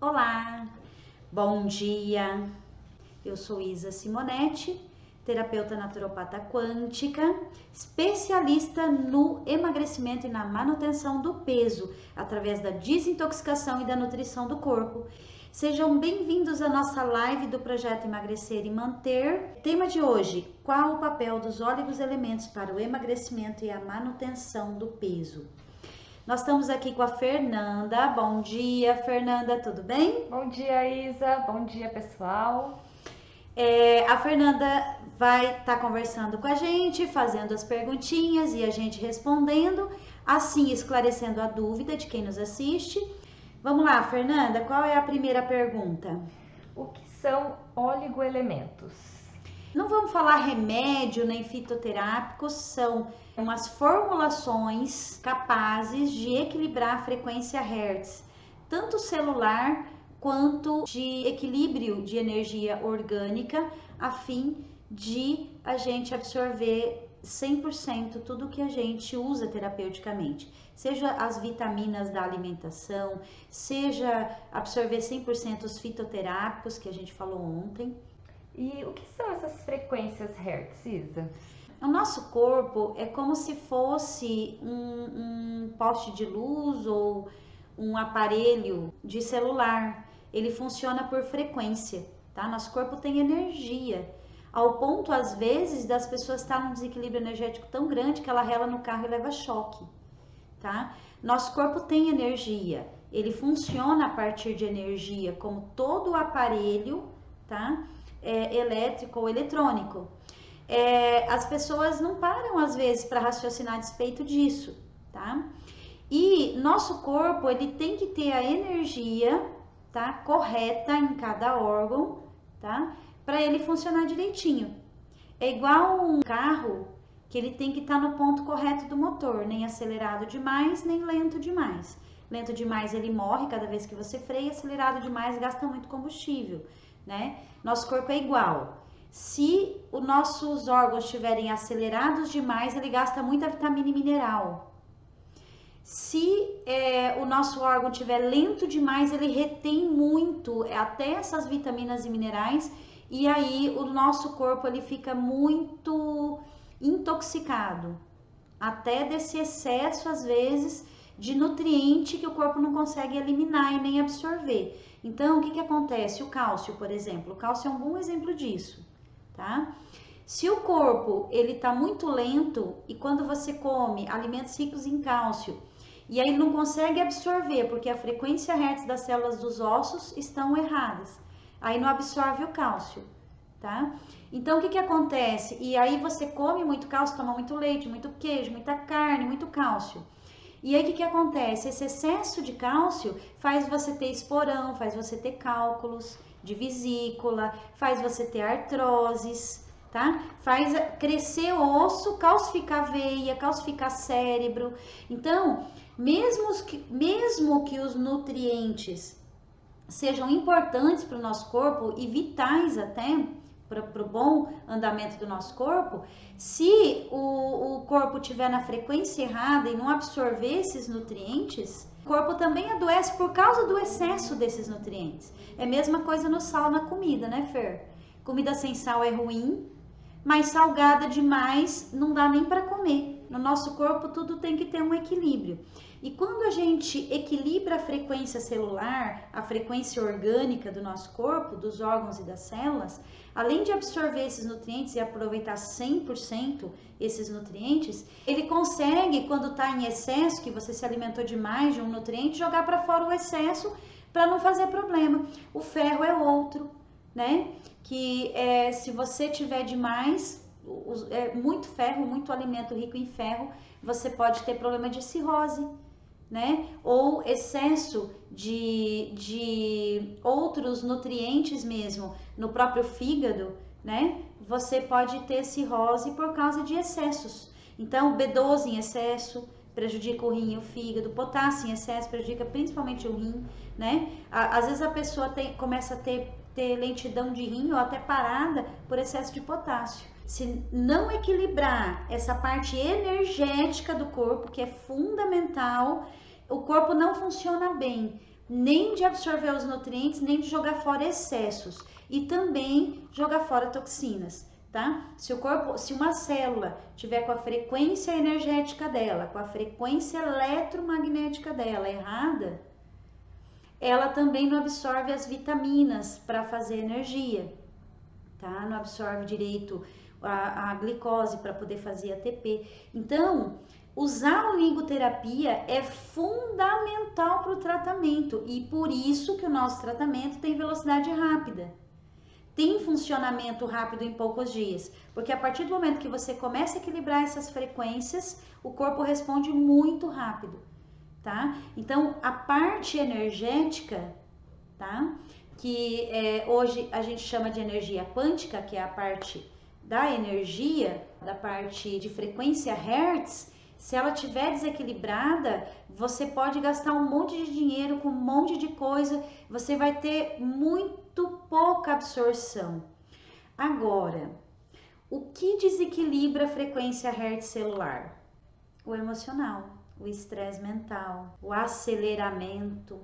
Olá, bom dia. Eu sou Isa Simonetti, terapeuta naturopata quântica, especialista no emagrecimento e na manutenção do peso através da desintoxicação e da nutrição do corpo. Sejam bem-vindos à nossa live do projeto Emagrecer e Manter. Tema de hoje: qual o papel dos elementos para o emagrecimento e a manutenção do peso? Nós estamos aqui com a Fernanda. Bom dia, Fernanda, tudo bem? Bom dia, Isa. Bom dia, pessoal. A Fernanda vai estar conversando com a gente, fazendo as perguntinhas e a gente respondendo, assim esclarecendo a dúvida de quem nos assiste. Vamos lá, Fernanda, qual é a primeira pergunta? O que são oligoelementos? Não vamos falar remédio nem fitoterápicos, são umas formulações capazes de equilibrar a frequência Hertz, tanto celular quanto de equilíbrio de energia orgânica, a fim de a gente absorver 100% tudo que a gente usa terapeuticamente, seja as vitaminas da alimentação, seja absorver 100% os fitoterápicos que a gente falou ontem. E o que são essas frequências Hertz, Isa? O nosso corpo é como se fosse um poste de luz ou um aparelho de celular. Ele funciona por frequência, tá? Nosso corpo tem energia, ao ponto, às vezes, das pessoas estarem num desequilíbrio energético tão grande que ela rela no carro e leva choque, tá? Nosso corpo tem energia, ele funciona a partir de energia, como todo o aparelho, tá? Elétrico ou eletrônico. As pessoas não param às vezes para raciocinar a respeito disso, tá? E nosso corpo, ele tem que ter a energia, tá, correta em cada órgão, tá, para ele funcionar direitinho. É igual um carro que ele tem que estar no ponto correto do motor, nem acelerado demais, nem lento demais. Lento demais ele morre cada vez que você freia, acelerado demais gasta muito combustível, né? Nosso corpo é igual. Se os nossos órgãos estiverem acelerados demais, ele gasta muita vitamina e mineral. Se o nosso órgão estiver lento demais, ele retém muito até essas vitaminas e minerais, e aí o nosso corpo ele fica muito intoxicado, até desse excesso às vezes de nutriente que o corpo não consegue eliminar e nem absorver. Então, o que acontece? O cálcio, por exemplo, o cálcio é um bom exemplo disso, tá? Se o corpo ele tá muito lento e quando você come alimentos ricos em cálcio e aí não consegue absorver porque a frequência Hertz das células dos ossos estão erradas, aí não absorve o cálcio, tá? Então, o que acontece? E aí você come muito cálcio, toma muito leite, muito queijo, muita carne, muito cálcio. E aí o que acontece? Esse excesso de cálcio faz você ter esporão, faz você ter cálculos de vesícula, faz você ter artroses, tá? Faz crescer osso, calcificar veia, calcificar cérebro. Então, mesmo que os nutrientes sejam importantes para o nosso corpo e vitais até para o bom andamento do nosso corpo, se o corpo estiver na frequência errada e não absorver esses nutrientes, o corpo também adoece por causa do excesso desses nutrientes. É a mesma coisa no sal na comida, né, Fer? Comida sem sal é ruim, mas salgada demais não dá nem para comer. No nosso corpo tudo tem que ter um equilíbrio. E quando a gente equilibra a frequência celular, a frequência orgânica do nosso corpo, dos órgãos e das células, além de absorver esses nutrientes e aproveitar 100% esses nutrientes, ele consegue, quando está em excesso, que você se alimentou demais de um nutriente, jogar para fora o excesso para não fazer problema. O ferro é outro, né? Que se você tiver demais, muito ferro, muito alimento rico em ferro, você pode ter problema de cirrose, né? Ou excesso de outros nutrientes mesmo no próprio fígado, né? Você pode ter cirrose por causa de excessos. Então, B12 em excesso prejudica o rim e o fígado, potássio em excesso prejudica principalmente o rim, né? Às vezes a pessoa começa a ter lentidão de rim ou até parada por excesso de potássio. Se não equilibrar essa parte energética do corpo, que é fundamental, o corpo não funciona bem, nem de absorver os nutrientes, nem de jogar fora excessos e também jogar fora toxinas, tá? Se uma célula tiver com a frequência energética dela, com a frequência eletromagnética dela errada, ela também não absorve as vitaminas para fazer energia, tá? Não absorve direito a glicose para poder fazer ATP. Então, usar a lingoterapia é fundamental para o tratamento e por isso que o nosso tratamento tem velocidade rápida. Tem funcionamento rápido em poucos dias, porque a partir do momento que você começa a equilibrar essas frequências, o corpo responde muito rápido, tá? Então, a parte energética, tá? Que hoje a gente chama de energia quântica, que é a parte da energia, da parte de frequência Hertz. Se ela estiver desequilibrada, você pode gastar um monte de dinheiro com um monte de coisa, você vai ter muito pouca absorção. Agora, o que desequilibra a frequência Hertz celular? O emocional, o estresse mental, o aceleramento,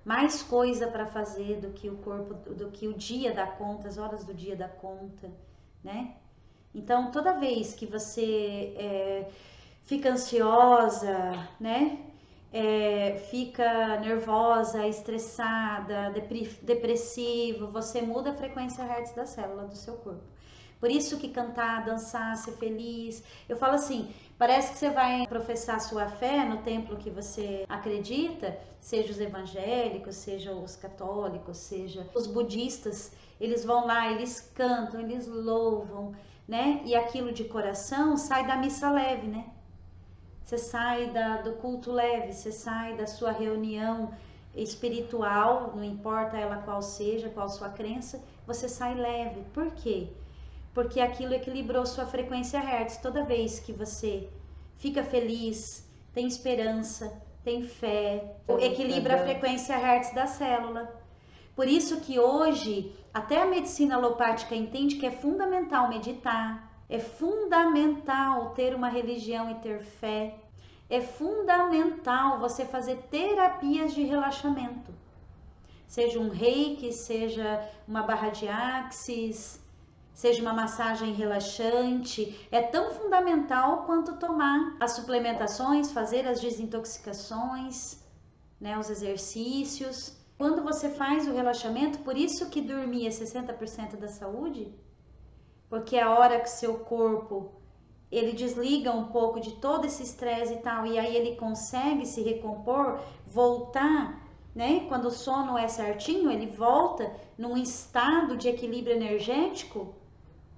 mais coisa para fazer do que o corpo, do que o dia dá conta, as horas do dia dá conta, né? Então, toda vez que você fica ansiosa, né? Fica nervosa, estressada, depressivo, você muda a frequência Hertz da célula do seu corpo. Por isso que cantar, dançar, ser feliz, eu falo assim, parece que você vai professar sua fé no templo que você acredita, seja os evangélicos, seja os católicos, seja os budistas, eles vão lá, eles cantam, eles louvam, né? E aquilo de coração sai da missa leve, né? Você sai do culto leve, você sai da sua reunião espiritual, não importa ela qual seja, qual sua crença, você sai leve. Por quê? Porque aquilo equilibrou sua frequência Hertz. Toda vez que você fica feliz, tem esperança, tem fé, equilibra a frequência Hertz da célula. Por isso que hoje, até a medicina alopática entende que é fundamental meditar, é fundamental ter uma religião e ter fé, é fundamental você fazer terapias de relaxamento, seja um reiki, seja uma barra de axis, seja uma massagem relaxante, é tão fundamental quanto tomar as suplementações, fazer as desintoxicações, né, os exercícios. Quando você faz o relaxamento, por isso que dormir é 60% da saúde, porque é a hora que seu corpo ele desliga um pouco de todo esse estresse e tal, e aí ele consegue se recompor, voltar, né? Quando o sono é certinho, ele volta num estado de equilíbrio energético,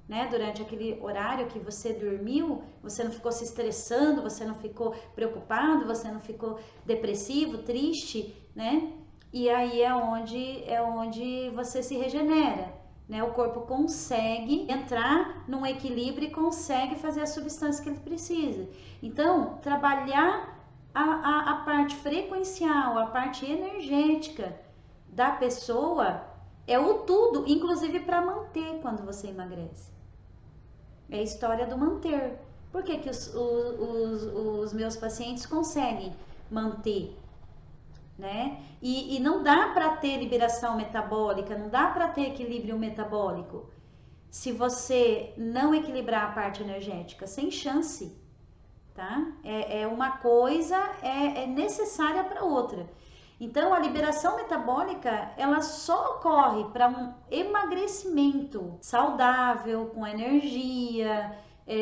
né? Durante aquele horário que você dormiu, você não ficou se estressando, você não ficou preocupado, você não ficou depressivo, triste, né? E aí é onde você se regenera. Né, o corpo consegue entrar num equilíbrio e consegue fazer a substância que ele precisa. Então, trabalhar a parte frequencial, a parte energética da pessoa é o tudo, inclusive para manter quando você emagrece. É a história do manter. Por que que os meus pacientes conseguem manter? Né? E não dá para ter liberação metabólica, não dá para ter equilíbrio metabólico se você não equilibrar a parte energética, sem chance, tá? Uma coisa é necessária para outra. Então, a liberação metabólica, ela só ocorre para um emagrecimento saudável, com energia,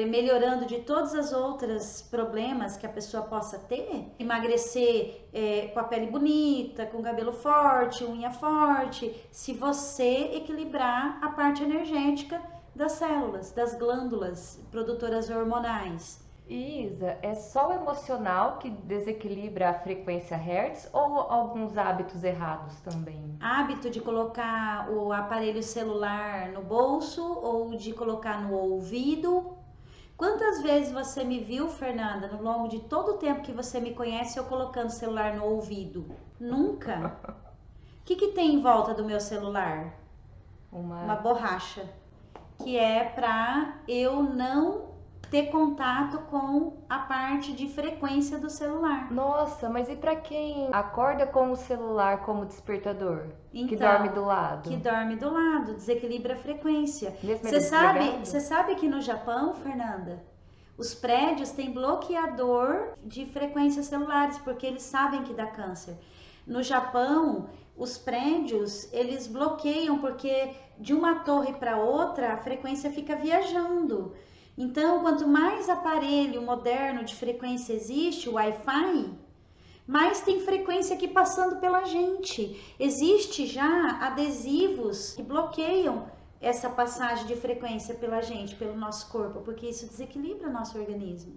melhorando de todas as outras problemas que a pessoa possa ter, emagrecer com a pele bonita, com cabelo forte, unha forte, se você equilibrar a parte energética das células, das glândulas produtoras hormonais. Isa, é só o emocional que desequilibra a frequência Hertz ou alguns hábitos errados também? Hábito de colocar o aparelho celular no bolso ou de colocar no ouvido. Quantas vezes você me viu, Fernanda, no longo de todo o tempo que você me conhece, eu colocando o celular no ouvido? Nunca. O que tem em volta do meu celular? Uma borracha, que é para eu não ter contato com a parte de frequência do celular. Nossa, mas e para quem acorda com o celular como despertador? Que Então, dorme do lado? que dorme do lado, desequilibra a frequência. Mesmo ele desligado? Você sabe que no Japão, Fernanda, os prédios têm bloqueador de frequências celulares, porque eles sabem que dá câncer. No Japão, os prédios, eles bloqueiam, porque de uma torre para outra, a frequência fica viajando. Então, quanto mais aparelho moderno de frequência existe, o Wi-Fi, mais tem frequência aqui passando pela gente. Existe já adesivos que bloqueiam essa passagem de frequência pela gente, pelo nosso corpo, porque isso desequilibra o nosso organismo.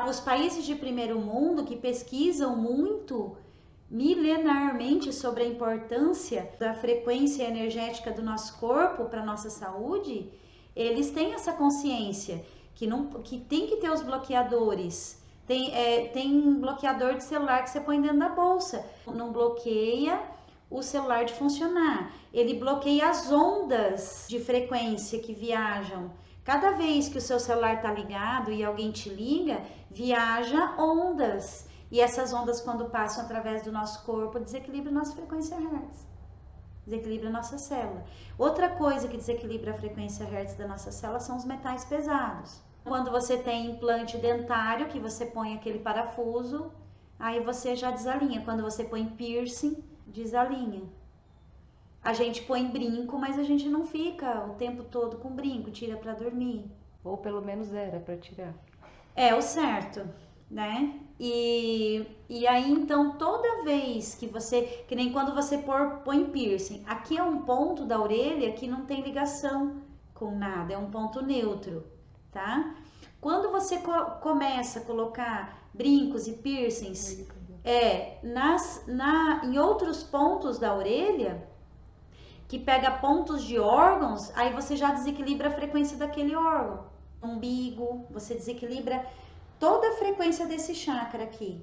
Os países de primeiro mundo que pesquisam muito milenarmente sobre a importância da frequência energética do nosso corpo para a nossa saúde, eles têm essa consciência que tem que ter os bloqueadores. Tem bloqueador de celular que você põe dentro da bolsa. Não bloqueia o celular de funcionar. Ele bloqueia as ondas de frequência que viajam. Cada vez que o seu celular está ligado e alguém te liga, viaja ondas. E essas ondas, quando passam através do nosso corpo, desequilibram a nossa frequência Hertz. Desequilibra a nossa célula. Outra coisa que desequilibra a frequência Hertz da nossa célula são os metais pesados. Quando você tem implante dentário, que você põe aquele parafuso, aí você já desalinha. Quando você põe piercing, desalinha. A gente põe brinco, mas a gente não fica o tempo todo com brinco, tira para dormir. Ou pelo menos era para tirar. É o certo, né? E aí, então, toda vez que você, que nem quando você põe piercing, aqui é um ponto da orelha que não tem ligação com nada, é um ponto neutro, tá? Quando você começa a colocar brincos e piercings em outros pontos da orelha, que pega pontos de órgãos, aí você já desequilibra a frequência daquele órgão. Umbigo, você desequilibra toda a frequência desse chakra aqui.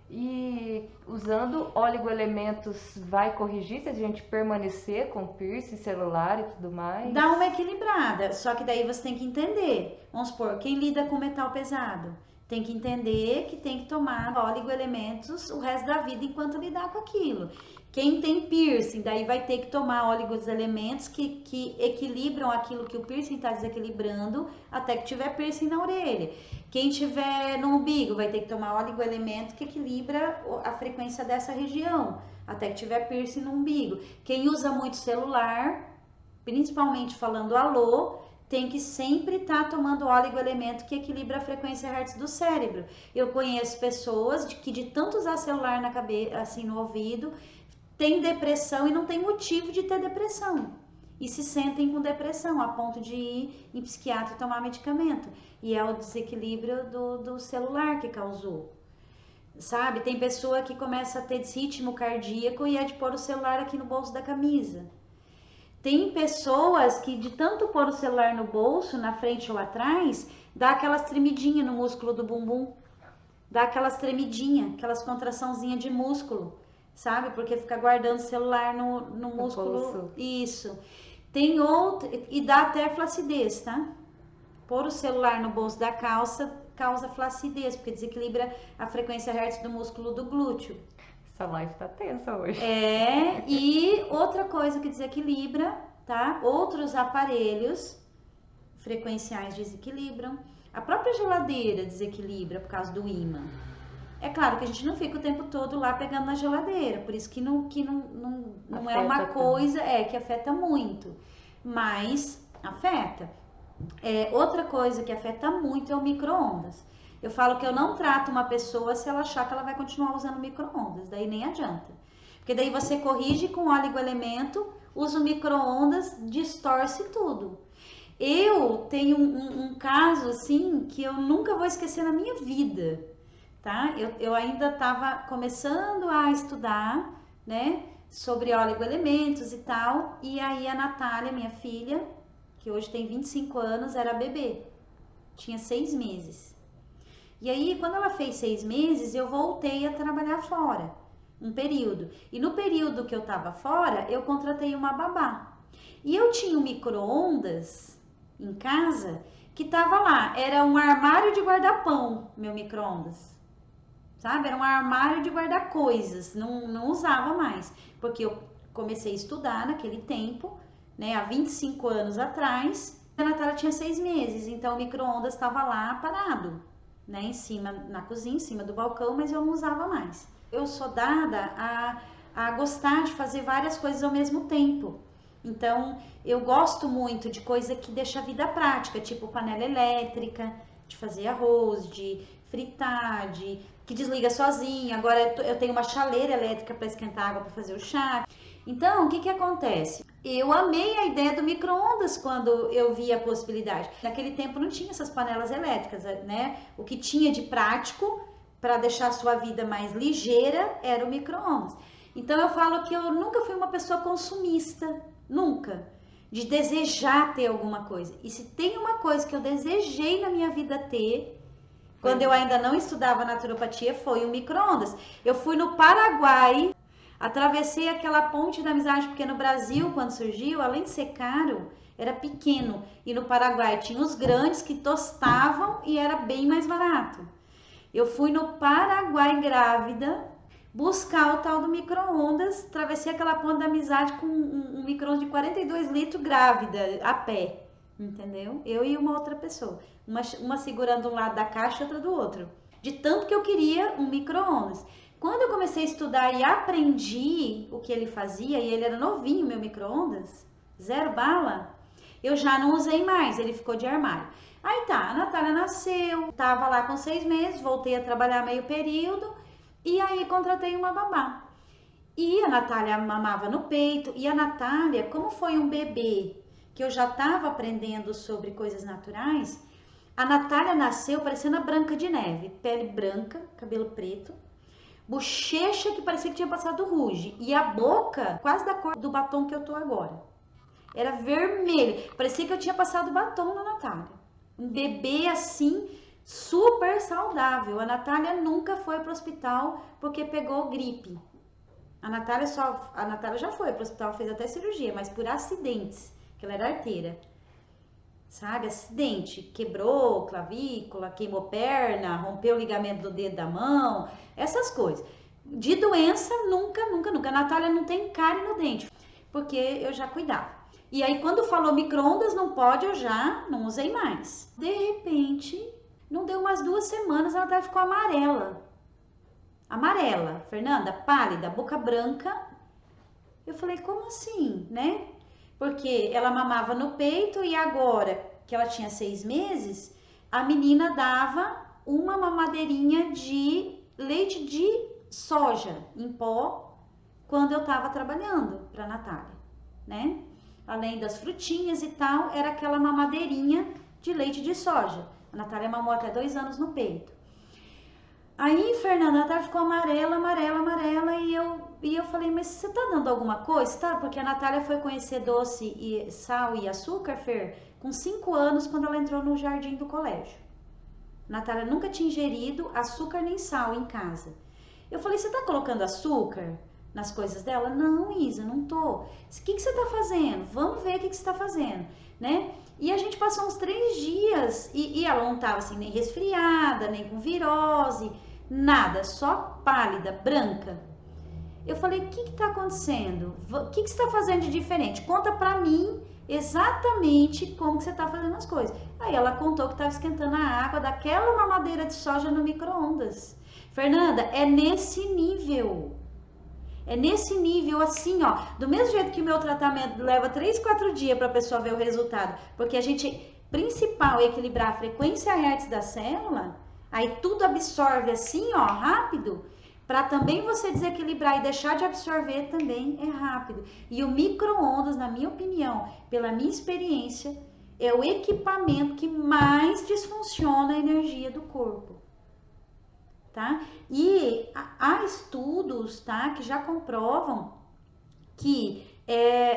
E usando oligoelementos vai corrigir se a gente permanecer com piercing celular e tudo mais? Dá uma equilibrada, só que daí você tem que entender. Vamos supor, quem lida com metal pesado tem que entender que tem que tomar oligoelementos o resto da vida enquanto lidar com aquilo. Quem tem piercing, daí vai ter que tomar oligoelementos que equilibram aquilo que o piercing está desequilibrando até que tiver piercing na orelha. Quem tiver no umbigo vai ter que tomar oligoelemento que equilibra a frequência dessa região até que tiver piercing no umbigo. Quem usa muito celular, principalmente falando alô, tem que sempre estar tomando oligoelemento que equilibra a frequência Hertz do cérebro. Eu conheço pessoas que de tanto usar celular na cabeça, assim no ouvido, tem depressão e não tem motivo de ter depressão. E se sentem com depressão, a ponto de ir em psiquiatra e tomar medicamento. E é o desequilíbrio do celular que causou. Sabe? Tem pessoa que começa a ter desritmo cardíaco e é de pôr o celular aqui no bolso da camisa. Tem pessoas que de tanto pôr o celular no bolso, na frente ou atrás, dá aquelas tremidinhas no músculo do bumbum. Dá aquelas tremidinhas, aquelas contraçãozinhas de músculo. Sabe? Porque fica guardando o celular no músculo. Isso. Tem outro, e dá até flacidez, tá? Pôr o celular no bolso da calça causa flacidez, porque desequilibra a frequência Hertz do músculo do glúteo. Essa live tá tensa hoje. E outra coisa que desequilibra, tá? Outros aparelhos frequenciais desequilibram. A própria geladeira desequilibra por causa do ímã. É claro que a gente não fica o tempo todo lá pegando na geladeira, por isso que não é uma coisa que afeta muito, mas afeta. Outra coisa que afeta muito é o micro-ondas. Eu falo que eu não trato uma pessoa se ela achar que ela vai continuar usando micro-ondas, daí nem adianta. Porque daí você corrige com oligoelemento, usa o micro-ondas, distorce tudo. Eu tenho um caso assim que eu nunca vou esquecer na minha vida. Tá? Eu ainda estava começando a estudar, né, sobre oligoelementos e tal, e aí a Natália, minha filha, que hoje tem 25 anos, era bebê, tinha 6 meses. E aí, quando ela fez 6 meses, eu voltei a trabalhar fora, um período. E no período que eu estava fora, eu contratei uma babá. E eu tinha um micro-ondas em casa que tava lá. Era um armário de guarda-pão, meu micro-ondas. Sabe? Era um armário de guardar coisas. Não usava mais. Porque eu comecei a estudar naquele tempo, né? Há 25 anos atrás. A Natália tinha 6 meses. Então o micro-ondas estava lá parado, né? Em cima, na cozinha, em cima do balcão, mas eu não usava mais. Eu sou dada a gostar de fazer várias coisas ao mesmo tempo. Então, eu gosto muito de coisa que deixa a vida prática, tipo panela elétrica, de fazer arroz, de fritar, que desliga sozinha. Agora eu tenho uma chaleira elétrica para esquentar água para fazer o chá. Então, o que que acontece? Eu amei a ideia do micro-ondas quando eu vi a possibilidade. Naquele tempo não tinha essas panelas elétricas, né? O que tinha de prático para deixar a sua vida mais ligeira era o micro-ondas. Então eu falo que eu nunca fui uma pessoa consumista, nunca, de desejar ter alguma coisa. E se tem uma coisa que eu desejei na minha vida ter, quando eu ainda não estudava naturopatia, foi o micro-ondas. Eu fui no Paraguai, atravessei aquela ponte da amizade, porque no Brasil, quando surgiu, além de ser caro, era pequeno. E no Paraguai tinha os grandes que tostavam e era bem mais barato. Eu fui no Paraguai grávida buscar o tal do micro-ondas, atravessei aquela ponte da amizade com um micro-ondas de 42 litros grávida, a pé, entendeu? Eu e uma outra pessoa, uma segurando um lado da caixa e outra do outro. De tanto que eu queria um micro-ondas. Quando eu comecei a estudar e aprendi o que ele fazia, e ele era novinho, meu micro-ondas, 0 bala, eu já não usei mais, ele ficou de armário. Aí tá, a Natália nasceu, tava lá com 6 meses, voltei a trabalhar meio período, e aí contratei uma babá. E a Natália mamava no peito, e a Natália, como foi um bebê que eu já estava aprendendo sobre coisas naturais, a Natália nasceu parecendo a Branca de Neve, pele branca, cabelo preto, bochecha que parecia que tinha passado ruge, e a boca quase da cor do batom que eu tô agora. Era vermelho, parecia que eu tinha passado batom na Natália. Um bebê assim, super saudável. A Natália nunca foi para o hospital porque pegou gripe. A Natália já foi para o hospital, fez até cirurgia, mas por acidentes, que ela era arteira. Sabe, acidente, quebrou clavícula, queimou perna, rompeu o ligamento do dedo da mão, essas coisas. De doença, nunca. A Natália não tem cárie no dente, porque eu já cuidava. E aí, quando falou micro-ondas não pode, eu já não usei mais. De repente, não deu umas 2 semanas, a Natália ficou amarela. Amarela, Fernanda, pálida, boca branca. Eu falei, como assim, né? Porque ela mamava no peito e agora que ela tinha 6 meses, a menina dava uma mamadeirinha de leite de soja em pó quando eu tava trabalhando pra Natália, né? Além das frutinhas e tal, era aquela mamadeirinha de leite de soja. A Natália mamou até 2 anos no peito. Aí, Fernanda, a Natália ficou amarela, e eu falei, mas você tá dando alguma coisa? Tá? Porque a Natália foi conhecer doce, e sal e açúcar, Fer, com 5 anos, quando ela entrou no jardim do colégio. A Natália nunca tinha ingerido açúcar nem sal em casa. Eu falei, você tá colocando açúcar nas coisas dela? Não, Isa, não tô. O que você tá fazendo? Vamos ver o que você tá fazendo, né? E a gente passou uns 3 dias e ela não tava assim, nem resfriada, nem com virose, nada, só pálida, branca. Eu falei, o que tá acontecendo? O que você tá fazendo de diferente? Conta pra mim exatamente como que você tá fazendo as coisas. Aí ela contou que tava esquentando a água daquela mamadeira de soja no micro-ondas. Fernanda, é nesse nível. É nesse nível assim, ó, do mesmo jeito que o meu tratamento leva 3, 4 dias para a pessoa ver o resultado, porque a gente, principal é equilibrar a frequência Hertz da célula, aí tudo absorve assim, ó, rápido, para também você desequilibrar e deixar de absorver também é rápido. E o micro-ondas, na minha opinião, pela minha experiência, é o equipamento que mais desfunciona a energia do corpo. Tá? E há estudos, tá, que já comprovam que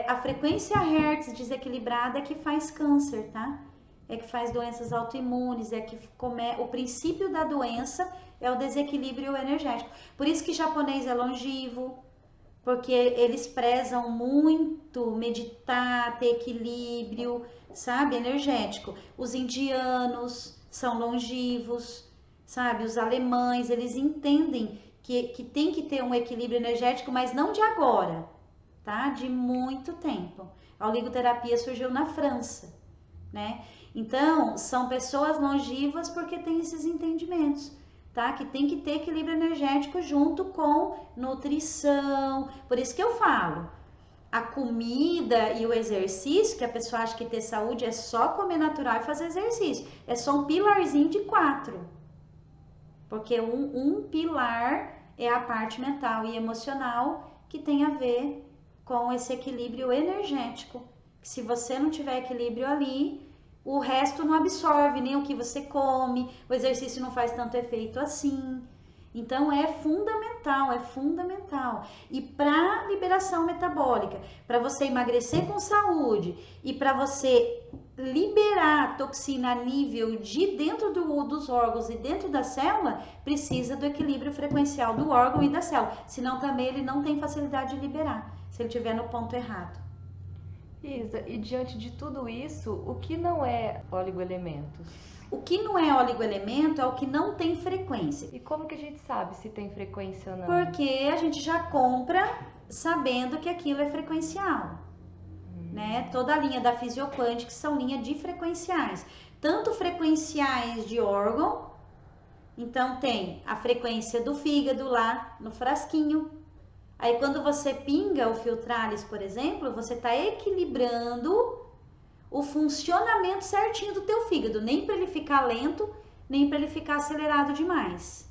a frequência Hertz desequilibrada é que faz câncer, tá? É que faz doenças autoimunes, o princípio da doença é o desequilíbrio energético. Por isso que japonês é longevo, porque eles prezam muito meditar, ter equilíbrio, sabe, energético. Os indianos são longevos, sabe, os alemães, eles entendem que tem que ter um equilíbrio energético, mas não de agora, tá? De muito tempo. A oligoterapia surgiu na França, né? Então, são pessoas longevas porque tem esses entendimentos, tá? Que tem que ter equilíbrio energético junto com nutrição. Por isso que eu falo, a comida e o exercício, que a pessoa acha que ter saúde é só comer natural e fazer exercício. É só um pilarzinho de 4. Porque um pilar é a parte mental e emocional que tem a ver com esse equilíbrio energético. Se você não tiver equilíbrio ali, o resto não absorve, nem o que você come, o exercício não faz tanto efeito assim. Então é fundamental, é fundamental. E para liberação metabólica, para você emagrecer com saúde e para você liberar toxina a nível de dentro dos órgãos e dentro da célula, precisa do equilíbrio frequencial do órgão e da célula. Senão também ele não tem facilidade de liberar, se ele estiver no ponto errado. Isa, e diante de tudo isso, o que não é oligoelementos? O que não é oligoelemento é o que não tem frequência. E como que a gente sabe se tem frequência ou não? Porque a gente já compra sabendo que aquilo é frequencial. Né? Toda a linha da Physioquantic são linhas de frequenciais. Tanto frequenciais de órgão, então tem a frequência do fígado lá no frasquinho. Aí quando você pinga o Filtralis, por exemplo, você está equilibrando o funcionamento certinho do teu fígado, nem para ele ficar lento, nem para ele ficar acelerado demais.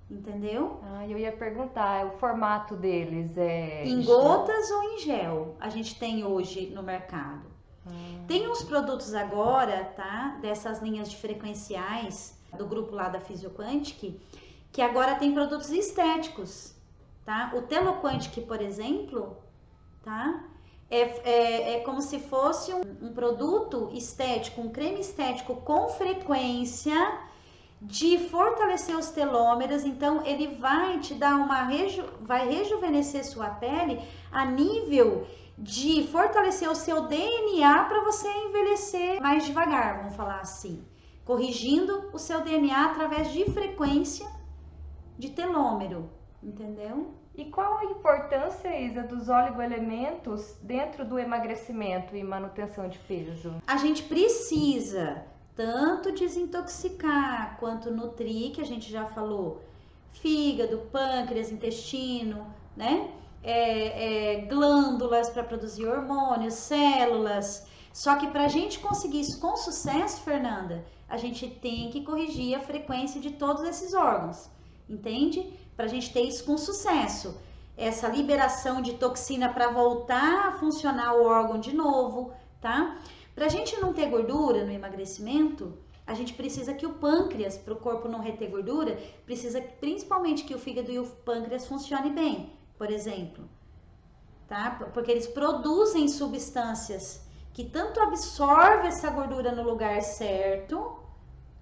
Entendeu? Ah, eu ia perguntar, o formato deles é em gotas ou em gel? A gente tem hoje no mercado. Tem uns produtos agora, tá? Dessas linhas de frequenciais do grupo lá da Physioquantic, que agora tem produtos estéticos, tá? O Teloquantic, por exemplo, tá? É como se fosse um produto estético, um creme estético com frequência de fortalecer os telômeros. Então ele vai te dar vai rejuvenescer sua pele a nível de fortalecer o seu DNA para você envelhecer mais devagar, vamos falar assim, corrigindo o seu DNA através de frequência de telômero, entendeu? E qual a importância, Isa, dos oligoelementos dentro do emagrecimento e manutenção de peso? A gente precisa tanto desintoxicar quanto nutrir, que a gente já falou, fígado, pâncreas, intestino, né? Glândulas para produzir hormônios, células. Só que para a gente conseguir isso com sucesso, Fernanda, a gente tem que corrigir a frequência de todos esses órgãos, entende? Para a gente ter isso com sucesso. Essa liberação de toxina para voltar a funcionar o órgão de novo, tá? Para a gente não ter gordura no emagrecimento, a gente precisa que o pâncreas, para o corpo não reter gordura, precisa principalmente que o fígado e o pâncreas funcionem bem, por exemplo, tá? Porque eles produzem substâncias que tanto absorvem essa gordura no lugar certo,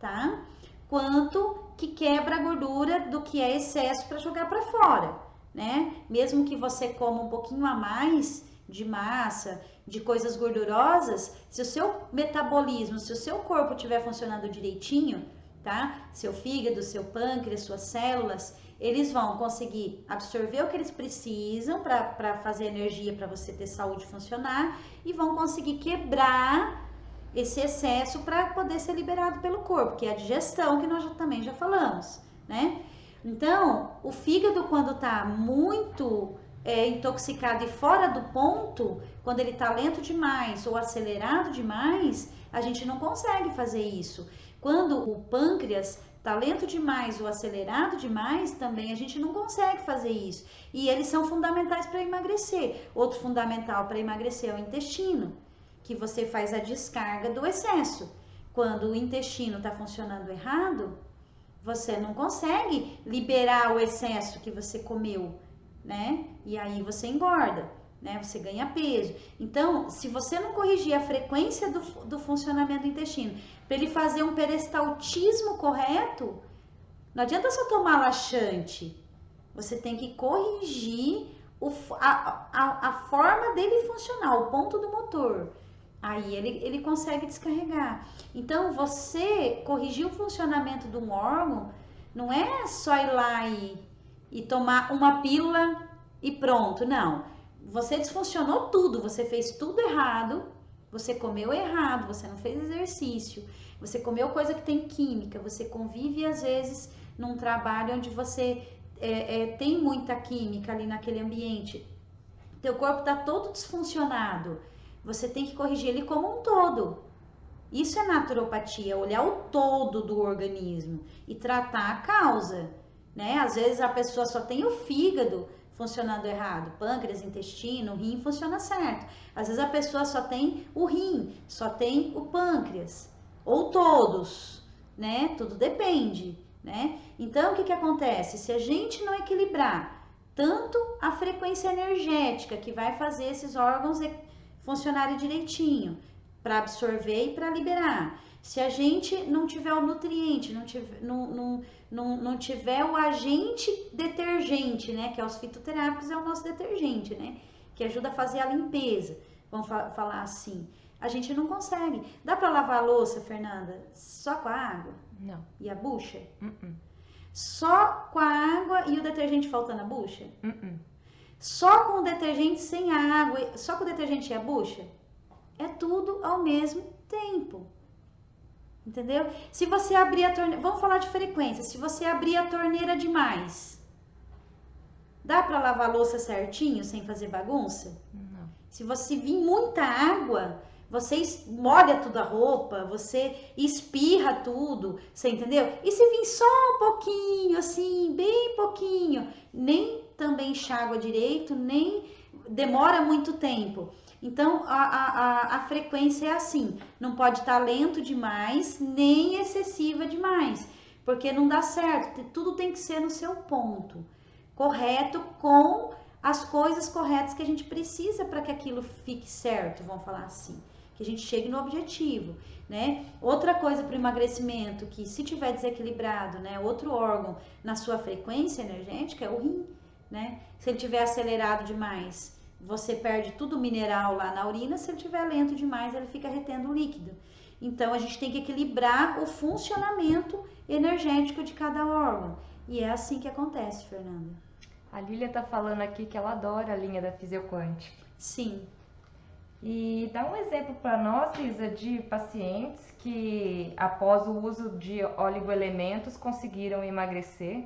tá? Quanto que quebra a gordura do que é excesso para jogar para fora, né? Mesmo que você coma um pouquinho a mais de massa, de coisas gordurosas, se o seu metabolismo, se o seu corpo estiver funcionando direitinho, tá? Seu fígado, seu pâncreas, suas células, eles vão conseguir absorver o que eles precisam para fazer energia para você ter saúde e funcionar, e vão conseguir quebrar esse excesso para poder ser liberado pelo corpo, que é a digestão, que nós também já falamos, né? Então, o fígado, quando tá muito intoxicado e fora do ponto, quando ele tá lento demais ou acelerado demais, a gente não consegue fazer isso. Quando o pâncreas tá lento demais ou acelerado demais, também a gente não consegue fazer isso. E eles são fundamentais para emagrecer. Outro fundamental para emagrecer é o intestino, que você faz a descarga do excesso. Quando o intestino está funcionando errado, você não consegue liberar o excesso que você comeu, né? E aí você engorda, né? Você ganha peso. Então, se você não corrigir a frequência do funcionamento do intestino, para ele fazer um peristaltismo correto, não adianta só tomar laxante. Você tem que corrigir a forma dele funcionar, o ponto do motor. Aí ele consegue descarregar. Então, você corrigir o funcionamento de um órgão não é só ir lá e tomar uma pílula e pronto, não. Você desfuncionou tudo, você fez tudo errado, você comeu errado, você não fez exercício, você comeu coisa que tem química, você convive às vezes num trabalho onde você tem muita química ali naquele ambiente. Teu corpo está todo desfuncionado, você tem que corrigir ele como um todo. Isso é naturopatia, olhar o todo do organismo e tratar a causa, né? Às vezes a pessoa só tem o fígado funcionando errado, pâncreas, intestino, rim funciona certo. Às vezes a pessoa só tem o rim, só tem o pâncreas, ou todos, né? Tudo depende, né? Então, o que acontece? Se a gente não equilibrar tanto a frequência energética que vai fazer esses órgãos funcionarem direitinho, para absorver e para liberar. Se a gente não tiver o nutriente, não tiver o agente detergente, né? Que é os fitoterápicos, é o nosso detergente, né? Que ajuda a fazer a limpeza, vamos falar assim. A gente não consegue. Dá para lavar a louça, Fernanda, só com a água? Não. E a bucha? Só com a água e o detergente faltando a bucha? Só com o detergente sem a água, só com o detergente e a bucha? É tudo ao mesmo tempo. Entendeu? Se você abrir a torneira, vamos falar de frequência, se você abrir a torneira demais, dá para lavar a louça certinho, sem fazer bagunça? Não. Se você vir muita água, você molha tudo a roupa, você espirra tudo, você entendeu? E se vir só um pouquinho, assim, bem pouquinho, nem também enxágua direito, nem demora muito tempo. Então, a frequência é assim, não pode estar lento demais, nem excessiva demais, porque não dá certo, tudo tem que ser no seu ponto, correto, com as coisas corretas que a gente precisa para que aquilo fique certo, vamos falar assim, que a gente chegue no objetivo, né? Outra coisa para o emagrecimento, que se tiver desequilibrado, né, outro órgão na sua frequência energética é o rim, né? Se ele tiver acelerado demais, você perde tudo mineral lá na urina, se ele estiver lento demais, ele fica retendo líquido. Então, a gente tem que equilibrar o funcionamento energético de cada órgão. E é assim que acontece, Fernanda. A Lília tá falando aqui que ela adora a linha da Fisioquântica. Sim. E dá um exemplo para nós, Lisa, de pacientes que, após o uso de oligoelementos, conseguiram emagrecer.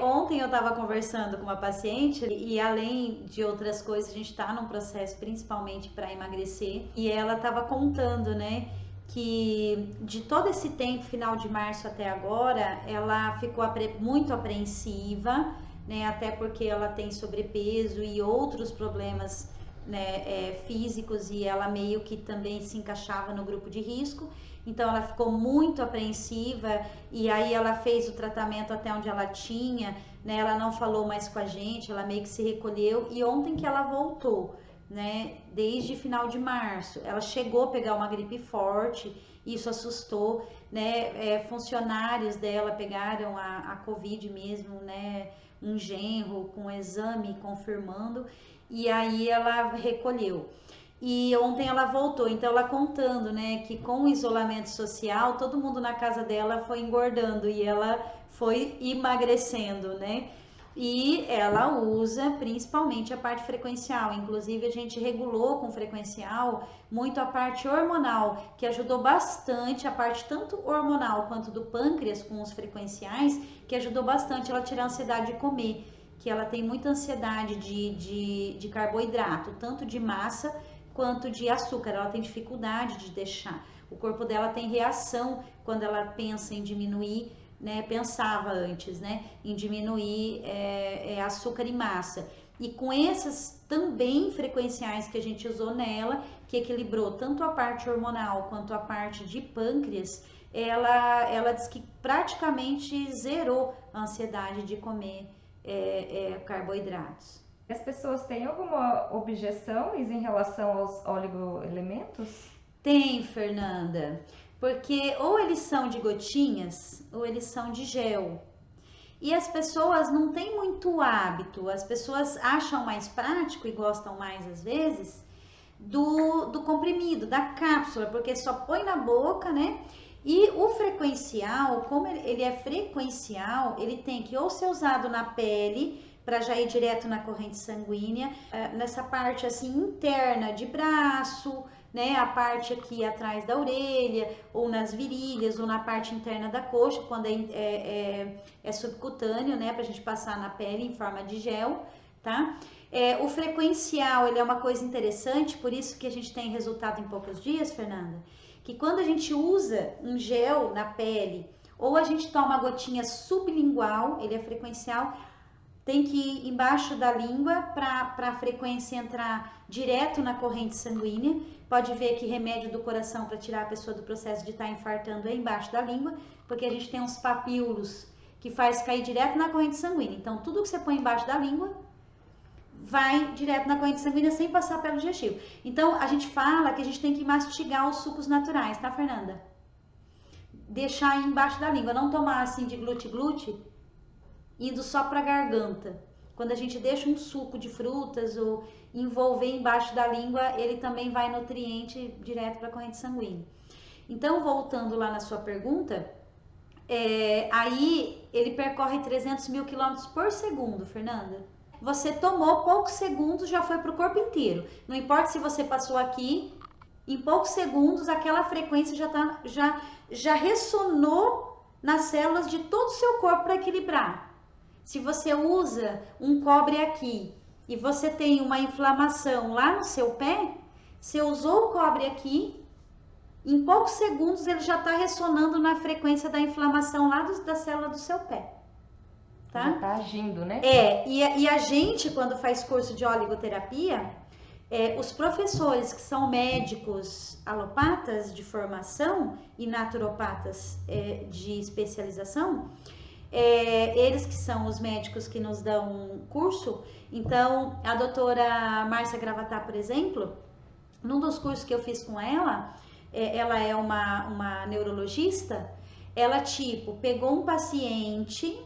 Ontem eu estava conversando com uma paciente e além de outras coisas, a gente está num processo principalmente para emagrecer e ela estava contando, né, que de todo esse tempo, final de março até agora, ela ficou muito apreensiva, né, até porque ela tem sobrepeso e outros problemas, né, físicos e ela meio que também se encaixava no grupo de risco. Então ela ficou muito apreensiva e aí ela fez o tratamento até onde ela tinha, né? Ela não falou mais com a gente, ela meio que se recolheu e ontem que ela voltou, né? Desde final de março, ela chegou a pegar uma gripe forte, isso assustou, né? Funcionários dela pegaram a Covid mesmo, né? Um genro com exame confirmando e aí ela recolheu. E ontem ela voltou, então ela contando, né, que com o isolamento social, todo mundo na casa dela foi engordando e ela foi emagrecendo, né? E ela usa principalmente a parte frequencial, inclusive a gente regulou com frequencial muito a parte hormonal, que ajudou bastante, a parte tanto hormonal quanto do pâncreas com os frequenciais, que ajudou bastante ela a tirar a ansiedade de comer, que ela tem muita ansiedade de carboidrato, tanto de massa quanto de açúcar, ela tem dificuldade de deixar. O corpo dela tem reação quando ela pensa em diminuir, né? Pensava antes, né? Em diminuir açúcar e massa. E com essas também frequenciais que a gente usou nela, que equilibrou tanto a parte hormonal quanto a parte de pâncreas, ela diz que praticamente zerou a ansiedade de comer carboidratos. As pessoas têm alguma objeção em relação aos oligoelementos? Tem, Fernanda, porque ou eles são de gotinhas ou eles são de gel. E as pessoas não têm muito hábito, as pessoas acham mais prático e gostam mais às vezes do comprimido, da cápsula, porque só põe na boca, né? E o frequencial, como ele é frequencial, ele tem que ou ser usado na pele para já ir direto na corrente sanguínea, nessa parte assim interna de braço, né, a parte aqui atrás da orelha, ou nas virilhas, ou na parte interna da coxa, quando é subcutâneo, né, pra gente passar na pele em forma de gel, tá? O frequencial, ele é uma coisa interessante, por isso que a gente tem resultado em poucos dias, Fernanda, que quando a gente usa um gel na pele, ou a gente toma uma gotinha sublingual, ele é frequencial, tem que ir embaixo da língua para a frequência entrar direto na corrente sanguínea. Pode ver que remédio do coração para tirar a pessoa do processo de estar infartando é embaixo da língua, porque a gente tem uns papíolos que faz cair direto na corrente sanguínea. Então, tudo que você põe embaixo da língua vai direto na corrente sanguínea sem passar pelo digestivo. Então, a gente fala que a gente tem que mastigar os sucos naturais, tá, Fernanda? Deixar aí embaixo da língua, não tomar assim de glute-glute, indo só para a garganta. Quando a gente deixa um suco de frutas ou envolver embaixo da língua, ele também vai nutriente direto para a corrente sanguínea. Então, voltando lá na sua pergunta, aí ele percorre 300 mil quilômetros por segundo, Fernanda. Você tomou poucos segundos, já foi para o corpo inteiro. Não importa se você passou aqui, em poucos segundos aquela frequência já ressonou nas células de todo o seu corpo para equilibrar. Se você usa um cobre aqui e você tem uma inflamação lá no seu pé, você usou o cobre aqui, em poucos segundos ele já está ressonando na frequência da inflamação lá da célula do seu pé. Tá? Já está agindo, né? E a gente, quando faz curso de oligoterapia, os professores que são médicos alopatas de formação e naturopatas de especialização, eles que são os médicos que nos dão curso. Então, a doutora Márcia Gravatá, por exemplo, num dos cursos que eu fiz com ela, ela é uma neurologista, ela pegou um paciente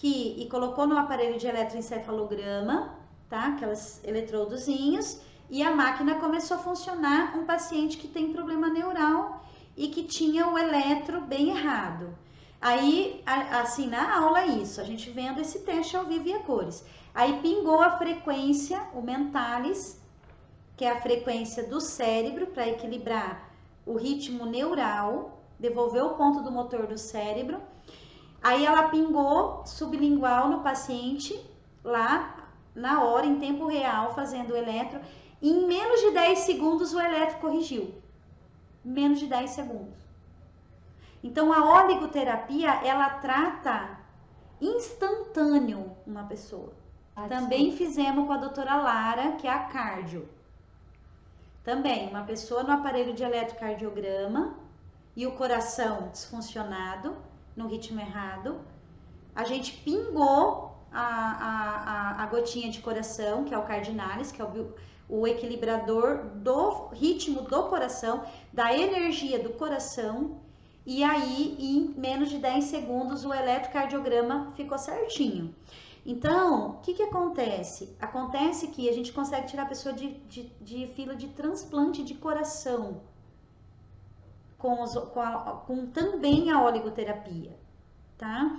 e colocou no aparelho de eletroencefalograma, tá? Aquelas eletrodozinhos, e a máquina começou a funcionar, um paciente que tem problema neural e que tinha o eletro bem errado. Aí, assim, na aula isso, a gente vendo esse teste ao vivo e a cores. Aí pingou a frequência, o mentalis, que é a frequência do cérebro para equilibrar o ritmo neural, devolver o ponto do motor do cérebro. Aí ela pingou sublingual no paciente, lá na hora, em tempo real, fazendo o eletro. E em menos de 10 segundos o eletro corrigiu. Menos de 10 segundos. Então, a oligoterapia, ela trata instantâneo uma pessoa. Também fizemos com a doutora Lara, que é a cardio. Também, uma pessoa no aparelho de eletrocardiograma e o coração desfuncionado, no ritmo errado. A gente pingou a gotinha de coração, que é o cardinalis, que é o equilibrador do ritmo do coração, da energia do coração. E aí, em menos de 10 segundos, o eletrocardiograma ficou certinho. Então, o que acontece? Acontece que a gente consegue tirar a pessoa de fila de transplante de coração com também a oligoterapia, tá?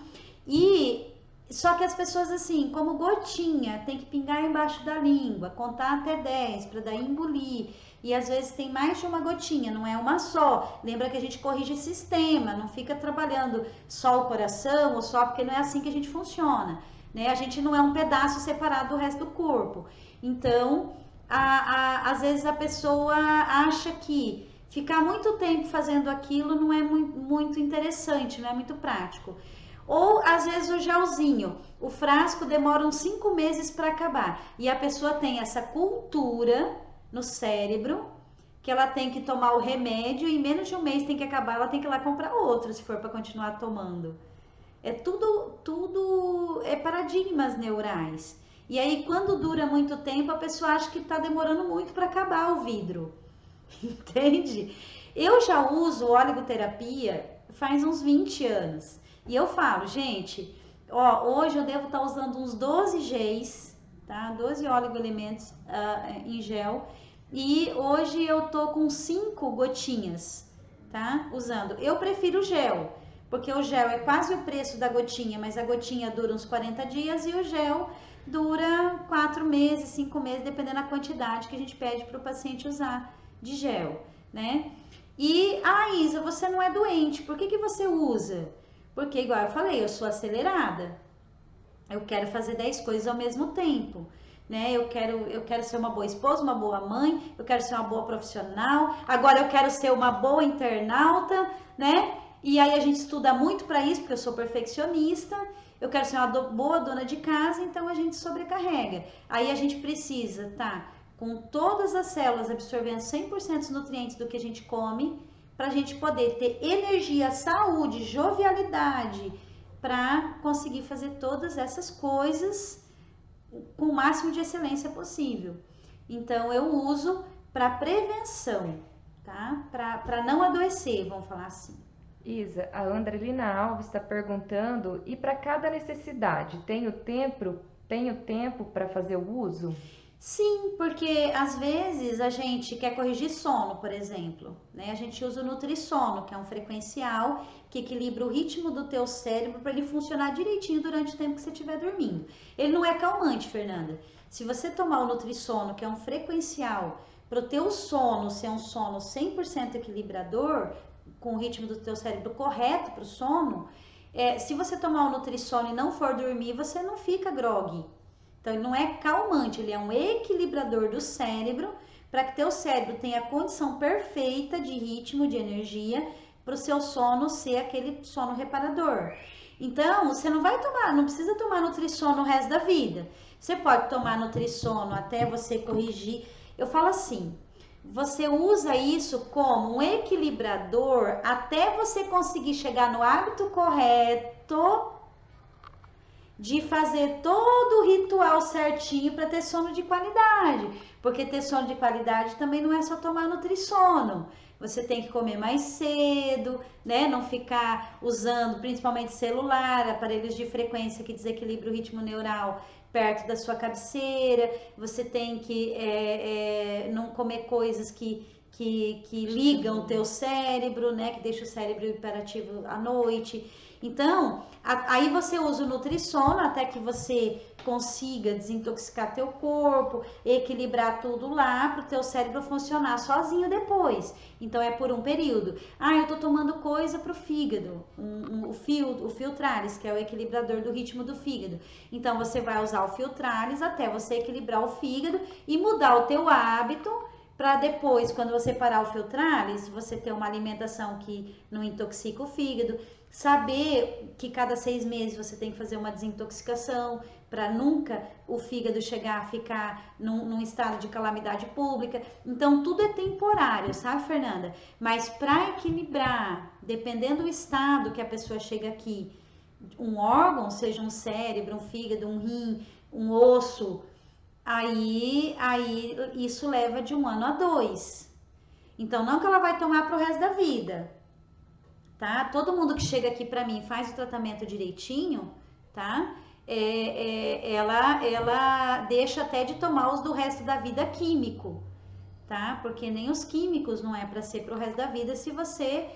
Só que as pessoas, assim, como gotinha, tem que pingar embaixo da língua, contar até 10 para daí engolir. E às vezes tem mais de uma gotinha, não é uma só. Lembra que a gente corrige sistema, não fica trabalhando só o coração ou só, porque não é assim que a gente funciona, né? A gente não é um pedaço separado do resto do corpo. Então, às vezes a pessoa acha que ficar muito tempo fazendo aquilo não é muito interessante, não é muito prático. Ou às vezes o gelzinho, o frasco demora uns 5 meses para acabar. E a pessoa tem essa cultura no cérebro que ela tem que tomar o remédio e em menos de um mês tem que acabar, ela tem que ir lá comprar outro se for para continuar tomando. É tudo paradigmas neurais. E aí quando dura muito tempo a pessoa acha que está demorando muito para acabar o vidro. Entende? Eu já uso oligoterapia faz uns 20 anos. E eu falo, gente, Ó, hoje eu devo estar usando uns 12 géis, tá? 12 oligoelementos em gel. E hoje eu tô com 5 gotinhas, tá? Usando. Eu prefiro o gel, porque o gel é quase o preço da gotinha, mas a gotinha dura uns 40 dias e o gel dura 4 meses, 5 meses, dependendo da quantidade que a gente pede para o paciente usar de gel, né? E, Isa, você não é doente, por que que você usa? Porque, igual eu falei, eu sou acelerada. Eu quero fazer 10 coisas ao mesmo tempo, né? Eu quero ser uma boa esposa, uma boa mãe, eu quero ser uma boa profissional, agora eu quero ser uma boa internauta, né? E aí a gente estuda muito para isso, porque eu sou perfeccionista, eu quero ser uma boa dona de casa, então a gente sobrecarrega. Aí a gente precisa, tá? Com todas as células absorvendo 100% dos nutrientes do que a gente come, para a gente poder ter energia, saúde, jovialidade, para conseguir fazer todas essas coisas com o máximo de excelência possível. Então eu uso para prevenção, tá? Para não adoecer, vamos falar assim. Isa, a Andrelina Alves está perguntando, e para cada necessidade, tenho tempo para fazer o uso? Sim, porque às vezes a gente quer corrigir sono, por exemplo, né? A gente usa o Nutrissono, que é um frequencial que equilibra o ritmo do teu cérebro para ele funcionar direitinho durante o tempo que você estiver dormindo. Ele não é calmante, Fernanda. Se você tomar o Nutrissono, que é um frequencial, para o teu sono ser um sono 100% equilibrador, com o ritmo do teu cérebro correto para o sono, se você tomar o Nutrissono e não for dormir, você não fica groggy. Então, ele não é calmante, ele é um equilibrador do cérebro para que teu cérebro tenha a condição perfeita de ritmo, de energia, para o seu sono ser aquele sono reparador. Então, você não vai tomar, não precisa tomar Nutrissono o resto da vida. Você pode tomar Nutrissono até você corrigir. Eu falo assim, você usa isso como um equilibrador até você conseguir chegar no hábito correto de fazer todo o ritual certinho para ter sono de qualidade. Porque ter sono de qualidade também não é só tomar Nutrissono. Você tem que comer mais cedo, né? Não ficar usando principalmente celular, aparelhos de frequência que desequilibram o ritmo neural perto da sua cabeceira. Você tem que não comer coisas que ligam o teu cérebro, né? Que deixa o cérebro hiperativo à noite. Então, aí você usa o Nutrissono até que você consiga desintoxicar teu corpo, equilibrar tudo lá para o teu cérebro funcionar sozinho depois. Então, é por um período. Eu tô tomando coisa pro fígado, o Filtralis, que é o equilibrador do ritmo do fígado. Então, você vai usar o Filtralis até você equilibrar o fígado e mudar o teu hábito para depois, quando você parar o Filtralis, você ter uma alimentação que não intoxica o fígado. Saber que cada 6 meses você tem que fazer uma desintoxicação para nunca o fígado chegar a ficar num estado de calamidade pública. Então, tudo é temporário, sabe, Fernanda? Mas para equilibrar, dependendo do estado que a pessoa chega aqui, um órgão, seja um cérebro, um fígado, um rim, um osso, aí isso leva de 1 ano a 2. Então, não que ela vai tomar pro resto da vida, tá? Todo mundo que chega aqui pra mim faz o tratamento direitinho, tá? Ela deixa até de tomar os do resto da vida químico, tá? Porque nem os químicos não é para ser pro resto da vida se você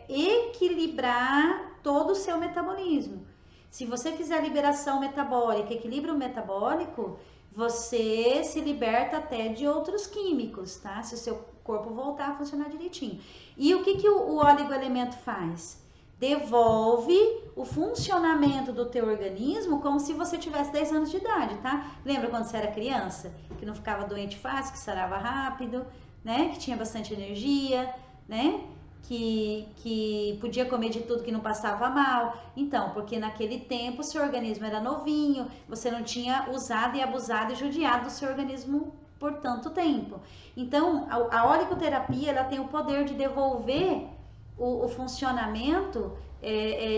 equilibrar todo o seu metabolismo. Se você fizer a liberação metabólica, equilíbrio metabólico, você se liberta até de outros químicos, tá? Se o seu corpo voltar a funcionar direitinho. E o que o oligoelemento faz? Devolve o funcionamento do teu organismo como se você tivesse 10 anos de idade, tá? Lembra quando você era criança? Que não ficava doente fácil, que sarava rápido, né? Que tinha bastante energia, né? Que podia comer de tudo, que não passava mal. Então, porque naquele tempo o seu organismo era novinho, você não tinha usado e abusado e judiado do seu organismo por tanto tempo. Então, a oligoterapia, ela tem o poder de devolver o funcionamento